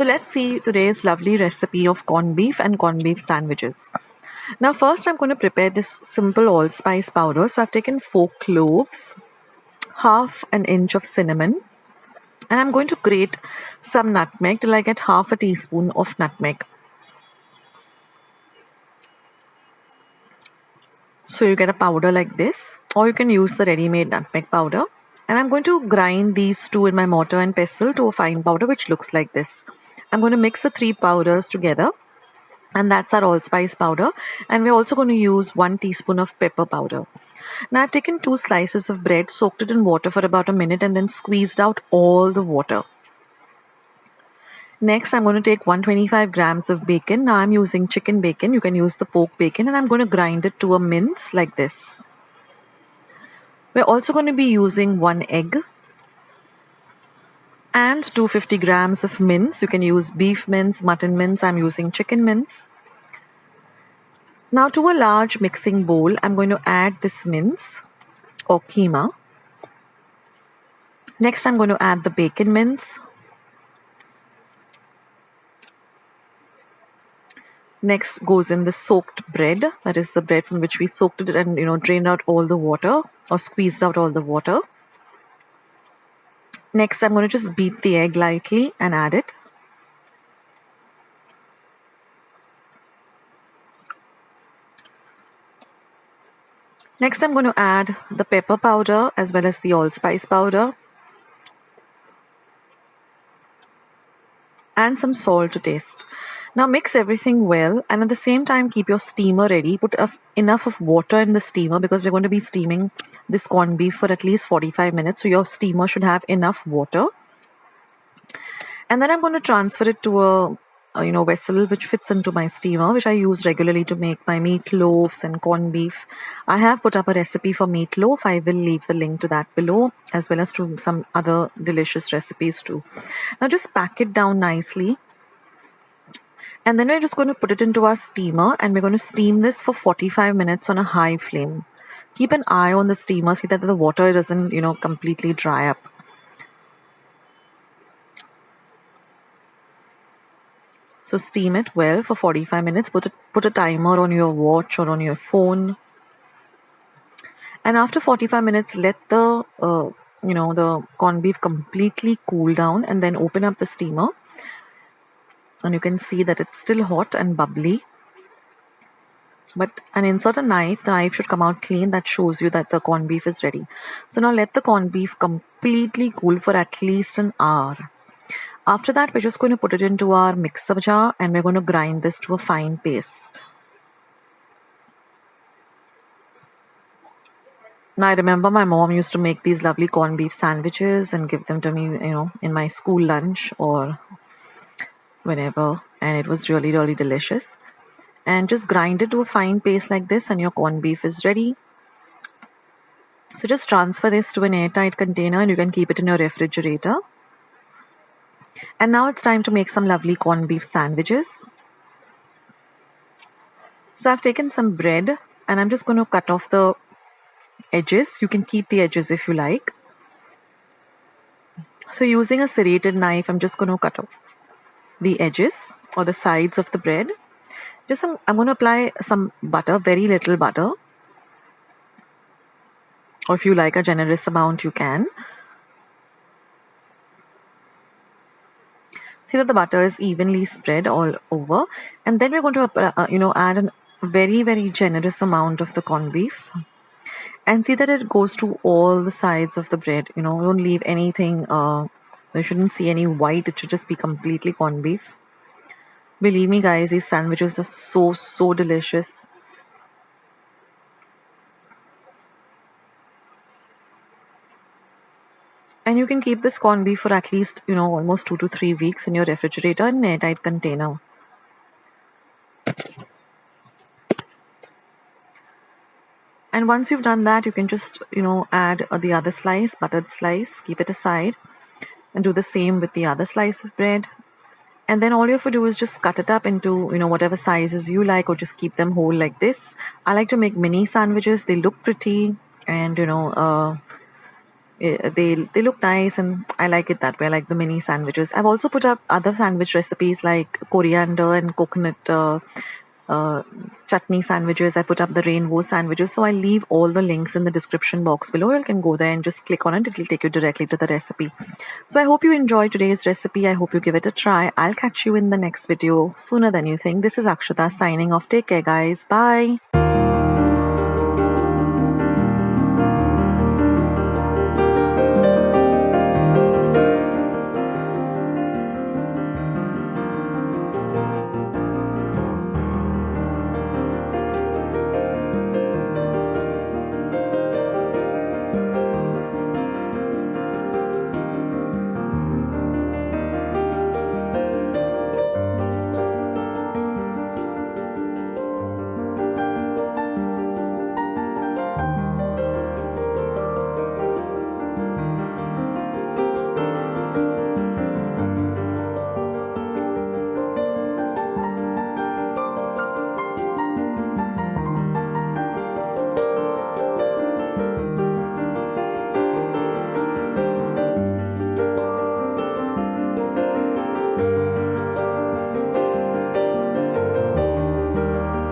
So let's see today's lovely recipe of corned beef and corned beef sandwiches. Now first I'm going to prepare this simple allspice powder. So I've taken 4 cloves, half an inch of cinnamon, and I'm going to grate some nutmeg till I get half a teaspoon of nutmeg. So you get a powder like this, or you can use the ready-made nutmeg powder. And I'm going to grind these two in my mortar and pestle to a fine powder which looks like this. I'm going to mix the 3 powders together, and that's our allspice powder. And we're also going to use 1 teaspoon of pepper powder. Now I've taken 2 slices of bread, soaked it in water for about a minute, and then squeezed out all the water. Next, I'm going to take 125 grams of bacon. Now I'm using chicken bacon. You can use the pork bacon, and I'm going to grind it to a mince like this. We're also going to be using 1 egg and 250 grams of mince. You can use beef mince, mutton mince. I'm using chicken mince. Now to a large mixing bowl, I'm going to add this mince or kheema. Next, I'm going to add the bacon mince. Next goes in the soaked bread. That is the bread from which we soaked it and drained out all the water or squeezed out all the water. Next, I'm going to just beat the egg lightly and add it. Next, I'm going to add the pepper powder as well as the allspice powder and some salt to taste. Now mix everything well, and at the same time keep your steamer ready. Put enough of water in the steamer because we're going to be steaming this corned beef for at least 45 minutes. So your steamer should have enough water. And then I'm going to transfer it to a vessel which fits into my steamer, which I use regularly to make my meatloaves and corned beef. I have put up a recipe for meatloaf. I will leave the link to that below, as well as to some other delicious recipes too. Now just pack it down nicely. And then we're just going to put it into our steamer, and we're going to steam this for 45 minutes on a high flame. Keep an eye on the steamer, see that the water doesn't, completely dry up. So steam it well for 45 minutes. Put a timer on your watch or on your phone. And after 45 minutes, let the the corned beef completely cool down, and then open up the steamer. And you can see that it's still hot and bubbly. And insert a knife. The knife should come out clean. That shows you that the corned beef is ready. So now let the corned beef completely cool for at least an hour. After that, we're just going to put it into our mixer jar, and we're going to grind this to a fine paste. Now I remember my mom used to make these lovely corned beef sandwiches and give them to me, in my school lunch or whenever, and it was really, really delicious. And just grind it to a fine paste like this, and your corned beef is ready. So just transfer this to an airtight container, and you can keep it in your refrigerator. And now it's time to make some lovely corned beef sandwiches. So I've taken some bread, and I'm just going to cut off the edges. You can keep the edges if you like. So using a serrated knife, I'm just going to cut off the edges or the sides of the bread. I'm going to apply some butter, very little butter. Or if you like a generous amount, you can. See that the butter is evenly spread all over. And then we're going to, add a very, very generous amount of the corned beef. And see that it goes to all the sides of the bread. Don't leave anything. You shouldn't see any white. It should just be completely corned beef. Believe me, guys, these sandwiches are so, so delicious. And you can keep this corned beef for at least, almost 2 to 3 weeks in your refrigerator in an airtight container. And once you've done that, you can just, add the other slice, buttered slice, keep it aside, and do the same with the other slice of bread. And then all you have to do is just cut it up into, whatever sizes you like, or just keep them whole like this. I like to make mini sandwiches. They look pretty, and, They look nice, and I like it that way. I like the mini sandwiches. I've also put up other sandwich recipes like coriander and coconut uh, chutney sandwiches. I put up the rainbow sandwiches. So I'll leave all the links in the description box below. You can go there and just click on it. It will take you directly to the recipe. So I hope you enjoyed today's recipe. I hope you give it a try. I'll catch you in the next video sooner than you think. This is Akshata signing off. Take care, guys. Bye.